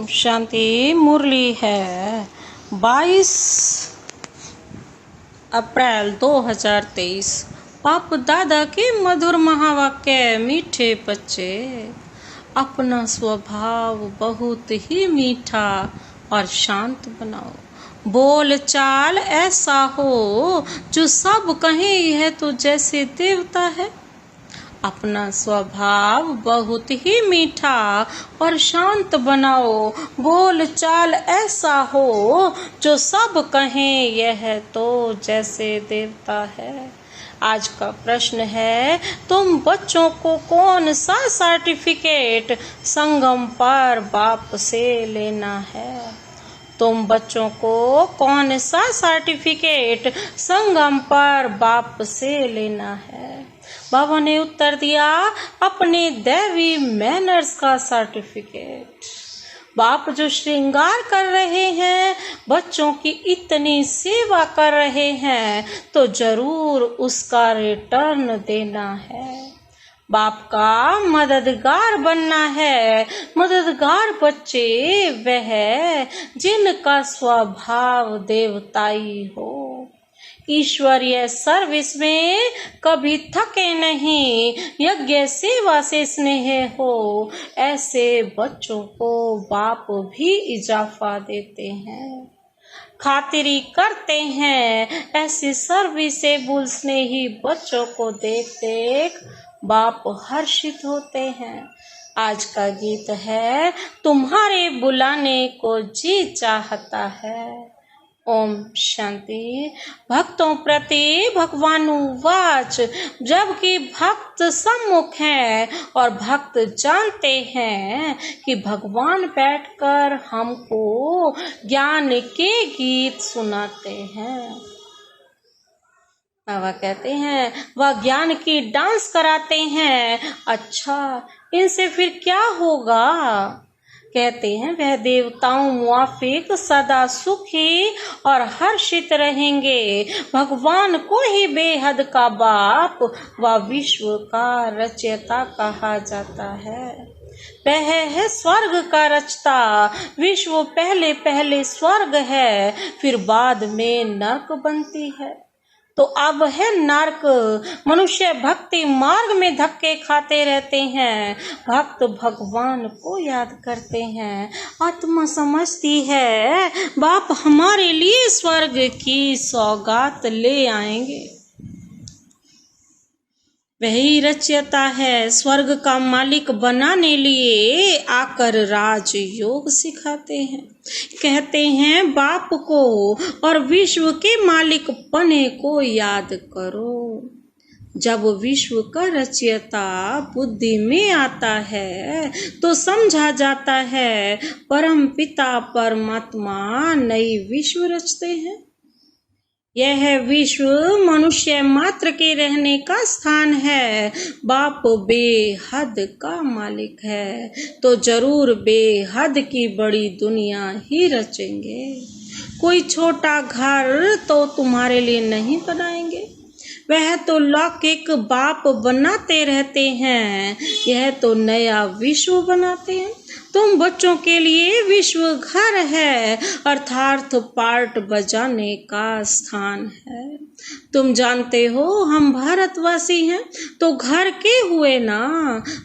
शांति। मुरली है 22 अप्रैल 2023। बाप दादा के मधुर महावाक्य। मीठे बच्चे, अपना स्वभाव बहुत ही मीठा और शांत बनाओ। बोल चाल ऐसा हो जो सब कहें यह तो जैसे देवता है। अपना स्वभाव बहुत ही मीठा और शांत बनाओ। बोल चाल ऐसा हो जो सब कहें यह तो जैसे देवता है। आज का प्रश्न है, तुम बच्चों को कौन सा सर्टिफिकेट संगम पर बाप से लेना है? तुम बच्चों को कौन सा सर्टिफिकेट संगम पर बाप से लेना है? बाबा ने उत्तर दिया, अपने दैवी मैनर्स का सर्टिफिकेट। बाप जो श्रृंगार कर रहे हैं, बच्चों की इतनी सेवा कर रहे हैं, तो जरूर उसका रिटर्न देना है। बाप का मददगार बनना है। मददगार बच्चे वह जिनका स्वभाव देवताई हो। ईश्वरीय सर्विस में कभी थके नहीं, यज्ञ सेवा से स्नेह हो। ऐसे बच्चों को बाप भी इजाफा देते हैं, खातिरी करते हैं। ऐसे सर्विसेबल स्नेही बच्चों को देख देख बाप हर्षित होते हैं। आज का गीत है, तुम्हारे बुलाने को जी चाहता है। ओम शांति। भक्तों प्रति भगवानुवाच। जबकि भक्त सम्मुख हैं और भक्त जानते हैं कि भगवान बैठकर हमको ज्ञान के गीत सुनाते हैं। बाबा कहते हैं, वह ज्ञान की डांस कराते हैं। अच्छा, इनसे फिर क्या होगा? कहते हैं, वह देवताओं मुआफिक सदा सुखी और हर्षित रहेंगे। भगवान को ही बेहद का बाप व विश्व का रचयिता कहा जाता है। वह है स्वर्ग का रचता। विश्व पहले पहले स्वर्ग है, फिर बाद में नरक बनती है। तो अब है नरक। मनुष्य भक्ति मार्ग में धक्के खाते रहते हैं। भक्त भगवान को याद करते हैं। आत्मा समझती है, बाप हमारे लिए स्वर्ग की सौगात ले आएंगे। वही रचयिता है। स्वर्ग का मालिक बनाने लिए आकर राज योग सिखाते हैं। कहते हैं, बाप को और विश्व के मालिक पने को याद करो। जब विश्व का रचयिता बुद्धि में आता है तो समझा जाता है, परम पिता परमात्मा नई विश्व रचते हैं। यह विश्व मनुष्य मात्र के रहने का स्थान है। बाप बेहद का मालिक है, तो जरूर बेहद की बड़ी दुनिया ही रचेंगे। कोई छोटा घर तो तुम्हारे लिए नहीं बनाएंगे। वह तो लौकिक बाप बनाते रहते हैं। यह तो नया विश्व बनाते हैं। तुम बच्चों के लिए विश्व घर है, अर्थात पार्ट बजाने का स्थान है। तुम जानते हो हम भारतवासी हैं, तो घर के हुए ना।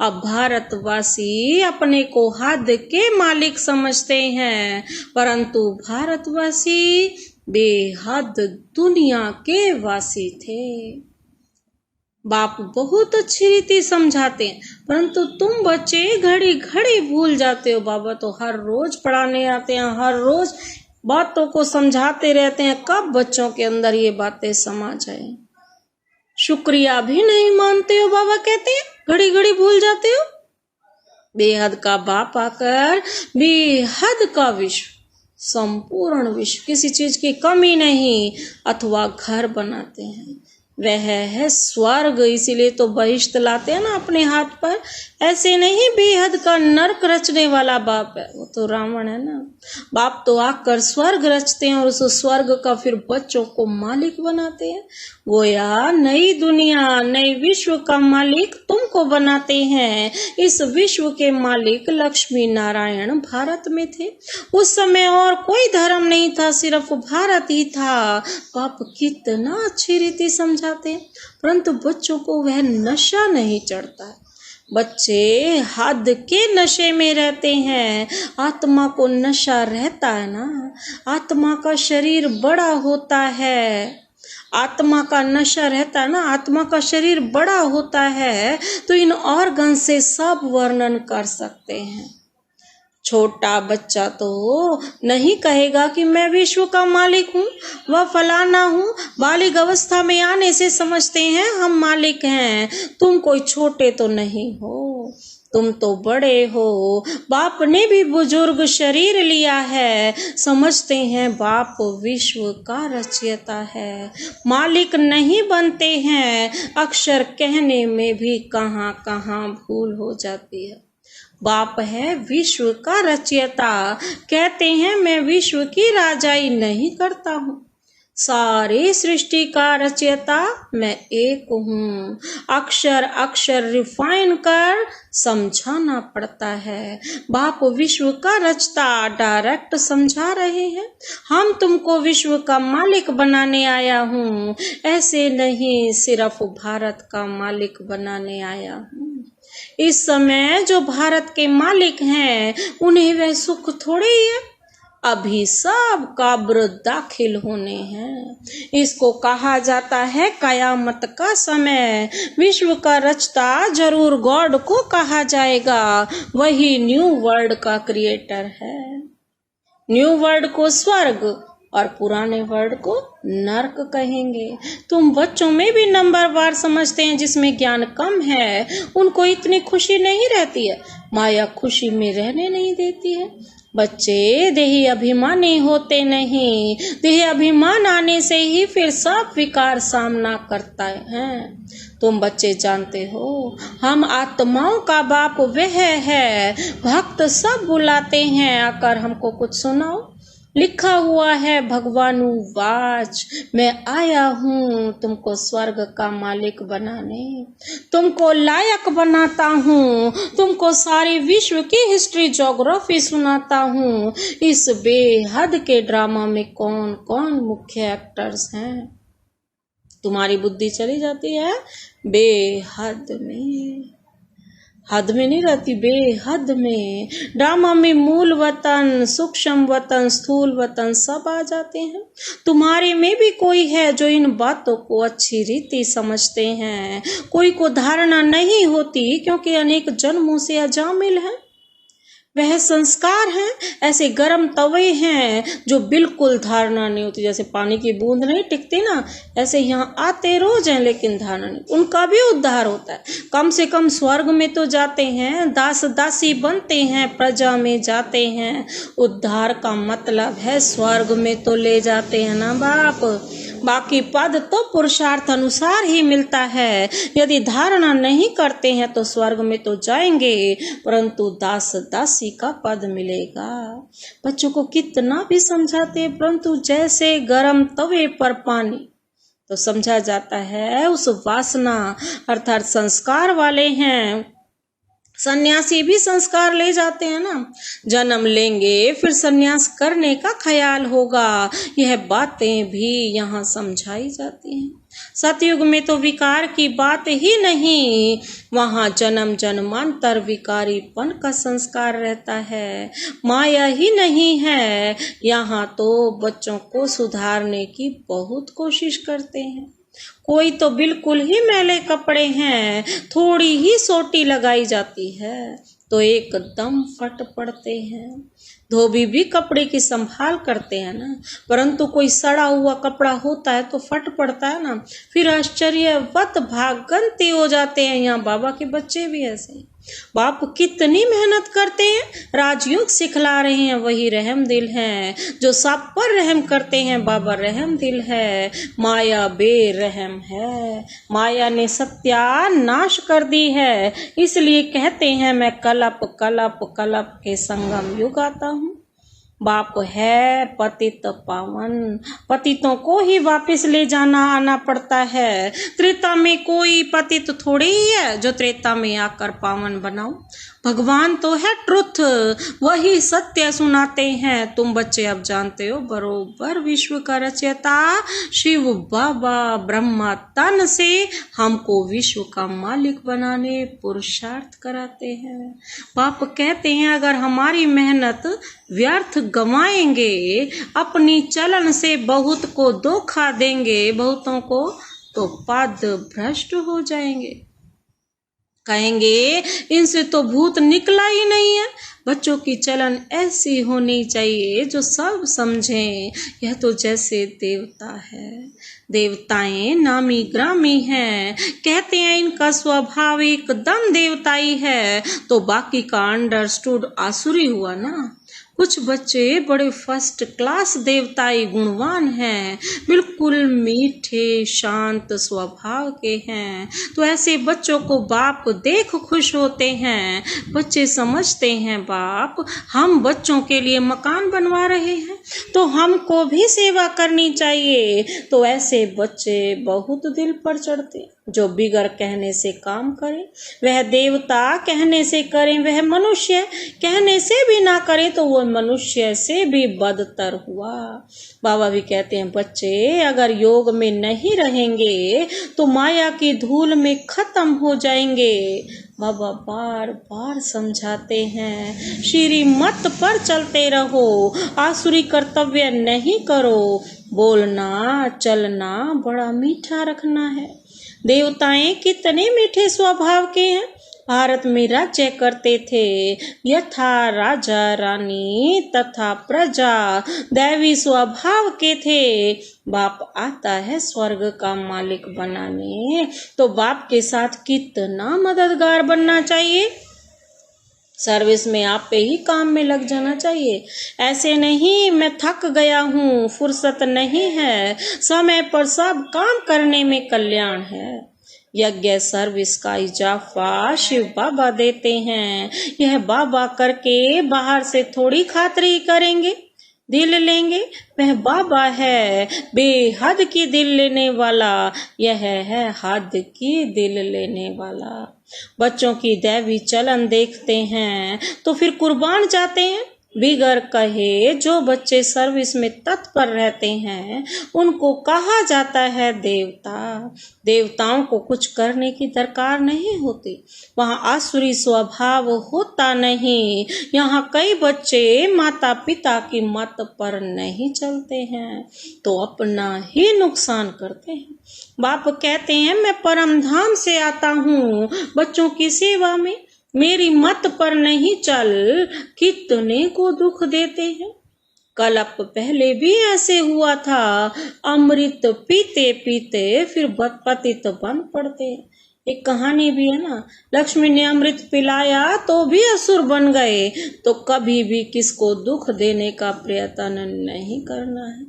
अब भारतवासी अपने को हद के मालिक समझते हैं, परंतु भारतवासी बेहद दुनिया के वासी थे। बाप बहुत अच्छी रीति समझाते हैं, परंतु तुम बच्चे घड़ी घड़ी भूल जाते हो। बाबा तो हर रोज पढ़ाने आते हैं, हर रोज बातों को समझाते रहते हैं। कब बच्चों के अंदर ये बातें समा जाए? शुक्रिया भी नहीं मानते हो। बाबा कहते हैं, घड़ी घड़ी भूल जाते हो। बेहद का बाप आकर बेहद का विश्व, संपूर्ण विश्व, किसी चीज की कमी नहीं, अथवा घर बनाते हैं। वह है स्वर्ग। इसीलिए तो बहिष्त लाते हैं ना अपने हाथ पर। ऐसे नहीं बेहद का नरक रचने वाला बाप है, वो तो रावण है ना। बाप तो आकर स्वर्ग रचते हैं और उस स्वर्ग का फिर बच्चों को मालिक बनाते हैं। गोया नई दुनिया, नई विश्व का मालिक तुमको बनाते हैं। इस विश्व के मालिक लक्ष्मी नारायण भारत में थे। उस समय और कोई धर्म नहीं था, सिर्फ भारत ही था। बाप कितना अच्छी रीति समझाते हैं, परंतु बच्चों को वह नशा नहीं चढ़ता है। बच्चे हद के नशे में रहते हैं। आत्मा को नशा रहता है ना, आत्मा का शरीर बड़ा होता है, आत्मा का नशा रहता है ना, आत्मा का शरीर बड़ा होता है तो इन ऑर्गन से सब वर्णन कर सकते हैं। छोटा बच्चा तो नहीं कहेगा कि मैं विश्व का मालिक हूँ, वह फलाना हूँ। बालिग अवस्था में आने से समझते हैं हम मालिक हैं। तुम कोई छोटे तो नहीं हो, तुम तो बड़े हो। बाप ने भी बुजुर्ग शरीर लिया है, समझते हैं बाप विश्व का रचयिता है। मालिक नहीं बनते हैं, अक्षर कहने में भी कहाँ कहाँ भूल हो जाती है। बाप है विश्व का रचयिता, कहते हैं मैं विश्व की राजाई नहीं करता हूँ, सारी सृष्टि का रचयिता मैं एक हूँ। अक्षर अक्षर रिफाइन कर समझाना पड़ता है। बाप विश्व का रचता डायरेक्ट समझा रहे हैं। हम तुमको विश्व का मालिक बनाने आया हूँ, ऐसे नहीं सिर्फ भारत का मालिक बनाने आया हूँ। इस समय जो भारत के मालिक हैं उन्हें वह सुख थोड़े ही है, अभी सब कब्र दाखिल होने हैं। इसको कहा जाता है कयामत का समय। विश्व का रचता जरूर गॉड को कहा जाएगा, वही न्यू वर्ल्ड का क्रिएटर है। न्यू वर्ल्ड को स्वर्ग और पुराने वर्ड को नर्क कहेंगे। तुम बच्चों में भी नंबरवार समझते हैं, जिसमें ज्ञान कम है उनको इतनी खुशी नहीं रहती है, माया खुशी में रहने नहीं देती है। बच्चे देही अभिमानी होते नहीं, देह अभिमान आने से ही फिर सब विकार सामना करता है। तुम बच्चे जानते हो हम आत्माओं का बाप वह है। भक्त सब बुलाते हैं आकर हमको कुछ सुनाओ। लिखा हुआ है भगवानु वाच, मैं आया हूँ तुमको स्वर्ग का मालिक बनाने, तुमको लायक बनाता हूँ, तुमको सारी विश्व की हिस्ट्री ज्योग्राफी सुनाता हूँ। इस बेहद के ड्रामा में कौन कौन मुख्य एक्टर्स हैं। तुम्हारी बुद्धि चली जाती है बेहद में, हद में नहीं रहती, बेहद में। ड्रामा में मूल वतन, सूक्ष्म वतन, स्थूल वतन सब आ जाते हैं। तुम्हारे में भी कोई है जो इन बातों को अच्छी रीति समझते हैं, कोई को धारणा नहीं होती क्योंकि अनेक जन्मों से अजामिल है। वह संस्कार हैं, ऐसे गर्म तवे हैं जो बिल्कुल धारणा नहीं होती। जैसे पानी की बूंद नहीं टिकती ना, ऐसे यहाँ आते रोज हैं लेकिन धारणा नहीं। उनका भी उद्धार होता है, कम से कम स्वर्ग में तो जाते हैं, दास दासी बनते हैं, प्रजा में जाते हैं। उद्धार का मतलब है स्वर्ग में तो ले जाते हैं ना बाप। बाकी पद तो पुरुषार्थ अनुसार ही मिलता है। यदि धारणा नहीं करते हैं तो स्वर्ग में तो जाएंगे, परंतु दास दासी का पद मिलेगा। बच्चों को कितना भी समझाते परंतु जैसे गर्म तवे पर पानी, तो समझा जाता है उस वासना अर्थात संस्कार वाले हैं। सन्यासी भी संस्कार ले जाते हैं ना, जन्म लेंगे फिर सन्यास करने का ख्याल होगा। यह बातें भी यहाँ समझाई जाती हैं। सतयुग में तो विकार की बात ही नहीं, वहाँ जन्म जन्मांतर विकारीपन का संस्कार रहता है, माया ही नहीं है। यहाँ तो बच्चों को सुधारने की बहुत कोशिश करते हैं। कोई तो बिल्कुल ही मैले कपड़े हैं, थोड़ी ही सोटी लगाई जाती है तो एकदम फट पड़ते हैं। धोबी भी कपड़े की संभाल करते हैं ना, परंतु कोई सड़ा हुआ कपड़ा होता है तो फट पड़ता है ना, फिर आश्चर्यवत भागंती हो जाते हैं। यहाँ बाबा के बच्चे भी ऐसे हैं, बाप कितनी मेहनत करते हैं, राजयोग सिखला रहे हैं, वही रहम दिल हैं। जो सब पर रहम करते हैं, बाबा रहम दिल है। माया बेरहम है, माया ने सत्यानाश कर दी है। इसलिए कहते हैं मैं कलप कलप कलप के संगम युग आता हूँ। बाप है पतित पावन, पतितों को ही वापस ले जाना आना पड़ता है। त्रेता में कोई पतित थोड़ी ही है जो त्रेता में आकर पावन बनाओ। भगवान तो है ट्रुथ, वही सत्य सुनाते हैं। तुम बच्चे अब जानते हो बरोबर विश्व का रचयिता शिव बाबा ब्रह्मा तन से हमको विश्व का मालिक बनाने पुरुषार्थ कराते हैं। बाप कहते हैं अगर हमारी मेहनत व्यर्थ गंवाएंगे, अपनी चलन से बहुत को धोखा देंगे बहुतों को, तो पद भ्रष्ट हो जाएंगे। कहेंगे इनसे तो भूत निकला ही नहीं है। बच्चों की चलन ऐसी होनी चाहिए जो सब समझें, यह तो जैसे देवता है। देवताएं नामी ग्रामी हैं, कहते हैं इनका स्वभाव एकदम देवताई है, तो बाकी का अंडरस्टूड आसुरी हुआ ना। कुछ बच्चे बड़े फर्स्ट क्लास देवताई गुणवान हैं, बिल्कुल मीठे शांत स्वभाव के हैं, तो ऐसे बच्चों को बाप देख खुश होते हैं। बच्चे समझते हैं बाप हम बच्चों के लिए मकान बनवा रहे हैं, तो हमको भी सेवा करनी चाहिए। तो ऐसे बच्चे बहुत दिल पर चढ़ते। जो बिगर कहने से काम करे वह देवता, कहने से करें वह मनुष्य, कहने से भी ना करे तो वह मनुष्य से भी बदतर हुआ। बाबा भी कहते हैं बच्चे अगर योग में नहीं रहेंगे तो माया की धूल में खत्म हो जाएंगे। बाबा बार बार समझाते हैं श्री मत पर चलते रहो, आसुरी कर्तव्य नहीं करो, बोलना चलना बड़ा मीठा रखना है। देवताएं कितने मीठे स्वभाव के हैं, भारत में राज्य करते थे। यथा राजा रानी तथा प्रजा दैवी स्वभाव के थे। बाप आता है स्वर्ग का मालिक बनाने, तो बाप के साथ कितना मददगार बनना चाहिए। सर्विस में आप पे ही काम में लग जाना चाहिए। ऐसे नहीं मैं थक गया हूँ, फुर्सत नहीं है, समय पर सब काम करने में कल्याण है। यज्ञ सर्विस का इजाफा शिव बाबा देते हैं। यह बाबा करके बाहर से थोड़ी खातरी करेंगे, दिल लेंगे। वह बाबा है बेहद की दिल लेने वाला, यह है हद की दिल लेने वाला। बच्चों की दैवी चलन देखते हैं तो फिर कुर्बान जाते हैं। बिगर कहे जो बच्चे सर्विस में तत्पर रहते हैं उनको कहा जाता है देवता। देवताओं को कुछ करने की दरकार नहीं होती, वहाँ आसुरी स्वभाव होता नहीं। यहाँ कई बच्चे माता पिता की मत पर नहीं चलते हैं तो अपना ही नुकसान करते हैं। बाप कहते हैं मैं परम धाम से आता हूँ बच्चों की सेवा में, मेरी मत पर नहीं चल, कितने को दुख देते हैं। कलप पहले भी ऐसे हुआ था, अमृत पीते पीते फिर पतित बन पड़ते। एक कहानी भी है ना, लक्ष्मी ने अमृत पिलाया तो भी असुर बन गए। तो कभी भी किसको दुख देने का प्रयत्न नहीं करना है,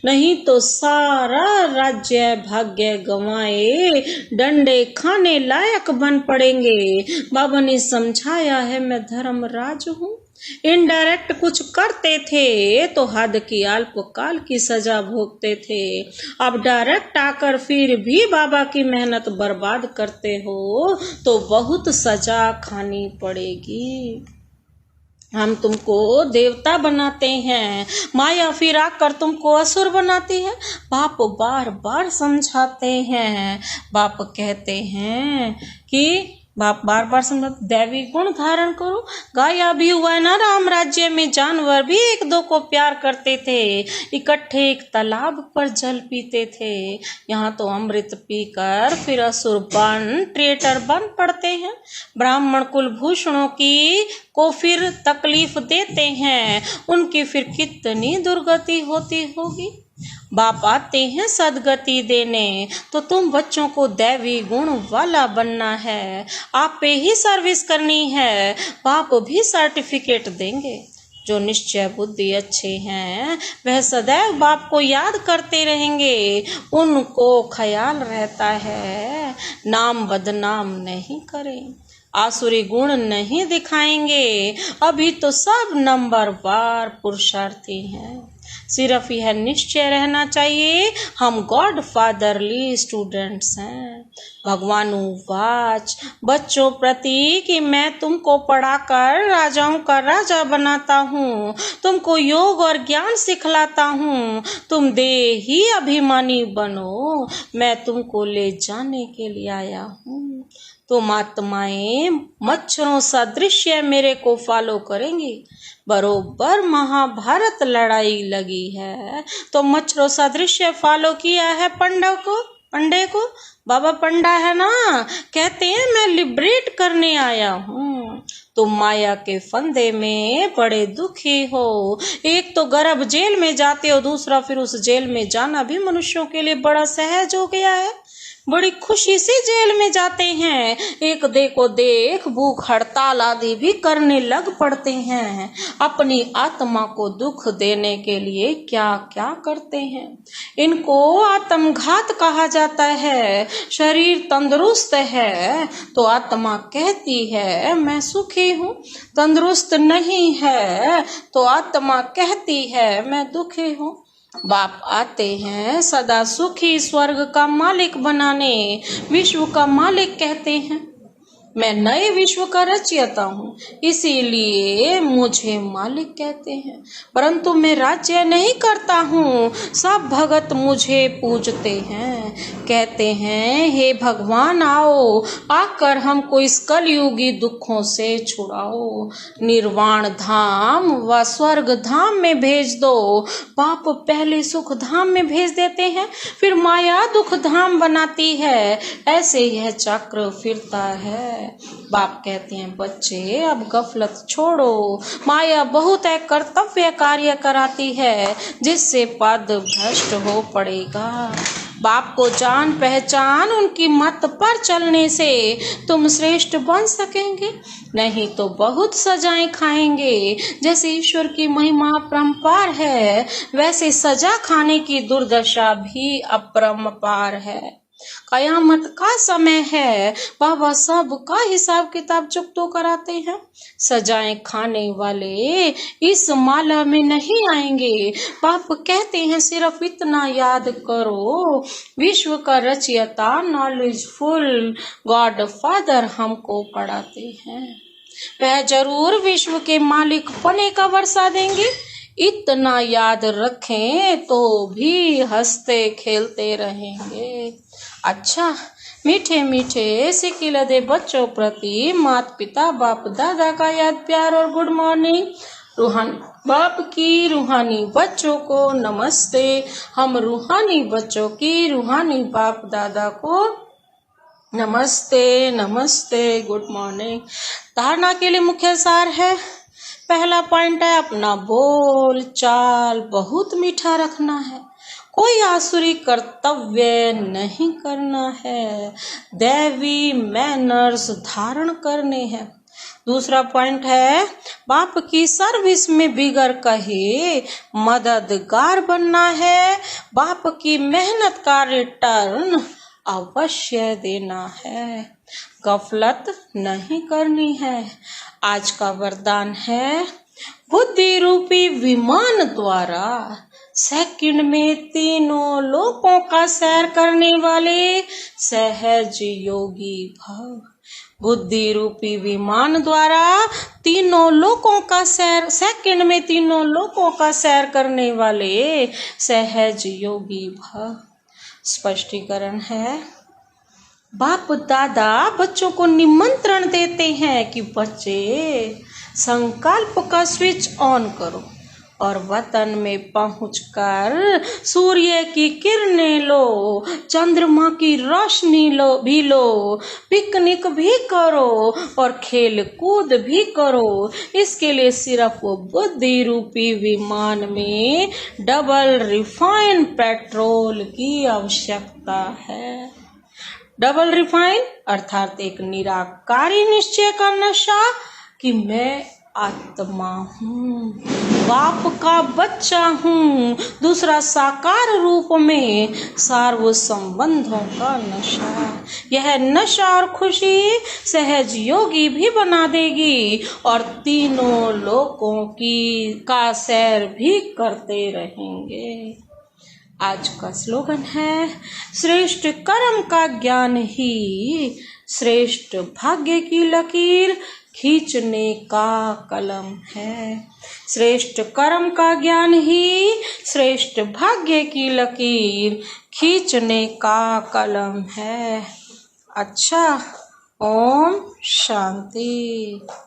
नहीं तो सारा राज्य भाग्य गंवाए डंडे खाने लायक बन पड़ेंगे। बाबा ने समझाया है मैं धर्मराज हूँ। इनडायरेक्ट कुछ करते थे तो हद की अल्पकाल की सजा भोगते थे, अब डायरेक्ट आकर फिर भी बाबा की मेहनत बर्बाद करते हो तो बहुत सजा खानी पड़ेगी। हम तुमको देवता बनाते हैं, माया फिर आकर तुमको असुर बनाती है। बाप बार बार समझाते हैं। बाप कहते हैं कि बाप बार बार समझ दैवी गुण धारण करो। गाया भी हुआ है ना, राम राज्य में जानवर भी एक दो को प्यार करते थे, इकट्ठे एक तालाब पर जल पीते थे। यहाँ तो अमृत पीकर फिर असुर बन ट्रेटर बन पड़ते हैं। ब्राह्मण कुलभूषणों की को फिर तकलीफ देते हैं, उनकी फिर कितनी दुर्गति होती होगी। बाप आते हैं सदगति देने, तो तुम बच्चों को दैवी गुण वाला बनना है, आप पे ही सर्विस करनी है। बाप भी सर्टिफिकेट देंगे। जो निश्चय बुद्धि अच्छे हैं वह सदैव बाप को याद करते रहेंगे, उनको ख्याल रहता है नाम बदनाम नहीं करें, आसुरी गुण नहीं दिखाएंगे। अभी तो सब नंबरवार पुरुषार्थी हैं, सिर्फ यह निश्चय रहना चाहिए हम गॉड फादरली स्टूडेंट्स हैं। भगवान वाच बच्चों प्रति कि मैं तुमको पढ़ाकर राजाओं का राजा बनाता हूँ, तुमको योग और ज्ञान सिखलाता हूँ, तुम देही अभिमानी बनो, मैं तुमको ले जाने के लिए आया हूँ। तुम आत्माएं मच्छरों सदृश मेरे को फॉलो करेंगी। बरोबर महाभारत लड़ाई लगी है तो मच्छरों सदृश फॉलो किया है पंडे को। बाबा पंडा है ना, कहते हैं मैं लिबरेट करने आया हूँ। तुम माया के फंदे में बड़े दुखी हो, एक तो गर्भ जेल में जाते हो, दूसरा फिर उस जेल में जाना भी मनुष्यों के लिए बड़ा सहज हो गया है। बड़ी खुशी से जेल में जाते हैं, एक देखो देख भूख हड़ताल आदि भी करने लग पड़ते हैं। अपनी आत्मा को दुख देने के लिए क्या क्या करते हैं। इनको आत्मघात कहा जाता है। शरीर तंदुरुस्त है तो आत्मा कहती है मैं सुखी हूँ, तंदुरुस्त नहीं है तो आत्मा कहती है मैं दुखी हूँ। बाप आते हैं सदा सुखी स्वर्ग का मालिक बनाने, विश्व का मालिक कहते हैं मैं नए विश्व का रचयिता हूँ, इसीलिए मुझे मालिक कहते हैं। परंतु मैं राज्य नहीं करता हूँ, सब भगत मुझे पूजते हैं, कहते हैं हे भगवान आओ, आकर हमको इस कलयुगी दुखों से छुड़ाओ, निर्वाण धाम व स्वर्ग धाम में भेज दो। बाप पहले सुख धाम में भेज देते हैं, फिर माया दुख धाम बनाती है, ऐसे यह चक्र फिरता है। बाप कहते हैं बच्चे अब गफलत छोड़ो, माया बहुत है कर्तव्य कार्य कराती है जिससे पद भ्रष्ट हो पड़ेगा। बाप को जान पहचान उनकी मत पर चलने से तुम श्रेष्ठ बन सकेंगे, नहीं तो बहुत सजाएं खाएंगे। जैसे ईश्वर की महिमा अपरंपार है वैसे सजा खाने की दुर्दशा भी अपरंपार है। कयामत का समय है, बाबा सब का हिसाब किताब चुकतो कराते हैं। सजाएं खाने वाले इस माला में नहीं आएंगे। बाप कहते हैं सिर्फ इतना याद करो, विश्व का रचयिता नॉलेजफुल गॉड फादर हमको पढ़ाते हैं, वह जरूर विश्व के मालिक पने का वर्षा देंगे। इतना याद रखें तो भी हंसते खेलते रहेंगे। अच्छा मीठे मीठे सिकिलदे बच्चों प्रति माता पिता बाप दादा का याद प्यार और गुड मॉर्निंग। रूहानी बाप की रूहानी बच्चों को नमस्ते। हम रूहानी बच्चों की रूहानी बाप दादा को नमस्ते नमस्ते, गुड मॉर्निंग। धारणा के लिए मुख्य सार है, पहला पॉइंट है अपना बोल चाल बहुत मीठा रखना है, कोई आसुरी कर्तव्य नहीं करना है, दैवी मैनर्स धारण करने हैं। दूसरा पॉइंट है बाप की सर्विस में बिगर कहे मददगार बनना है, बाप की मेहनत का रिटर्न अवश्य देना है, गफलत नहीं करनी है। आज का वरदान है बुद्धि रूपी विमान द्वारा सेकंड में तीनों लोकों का सैर करने वाले सहज योगी भव। बुद्धि रूपी विमान द्वारा तीनों लोकों का सैर, सेकंड में तीनों लोकों का सैर करने वाले सहज योगी भव। स्पष्टीकरण है, बाप दादा बच्चों को निमंत्रण देते हैं कि बच्चे संकल्प का स्विच ऑन करो और वतन में पहुंचकर सूर्य की किरणें लो, चंद्रमा की रोशनी भी लो, पिकनिक भी करो और खेल कूद भी करो। इसके लिए सिर्फ वो बुद्धि रूपी विमान में डबल रिफाइन पेट्रोल की आवश्यकता है। डबल रिफाइन अर्थात एक निराकारी निश्चय का नशा कि मैं आत्मा हूँ, बाप का बच्चा हूँ। दूसरा साकार रूप में सार्व संबंधों का नशा। यह नशा और खुशी सहज योगी भी बना देगी और तीनों लोकों का सैर भी करते रहेंगे। आज का स्लोगन है, श्रेष्ठ कर्म का ज्ञान ही श्रेष्ठ भाग्य की लकीर खींचने का कलम है। श्रेष्ठ कर्म का ज्ञान ही श्रेष्ठ भाग्य की लकीर खींचने का कलम है। अच्छा, ओम शांति।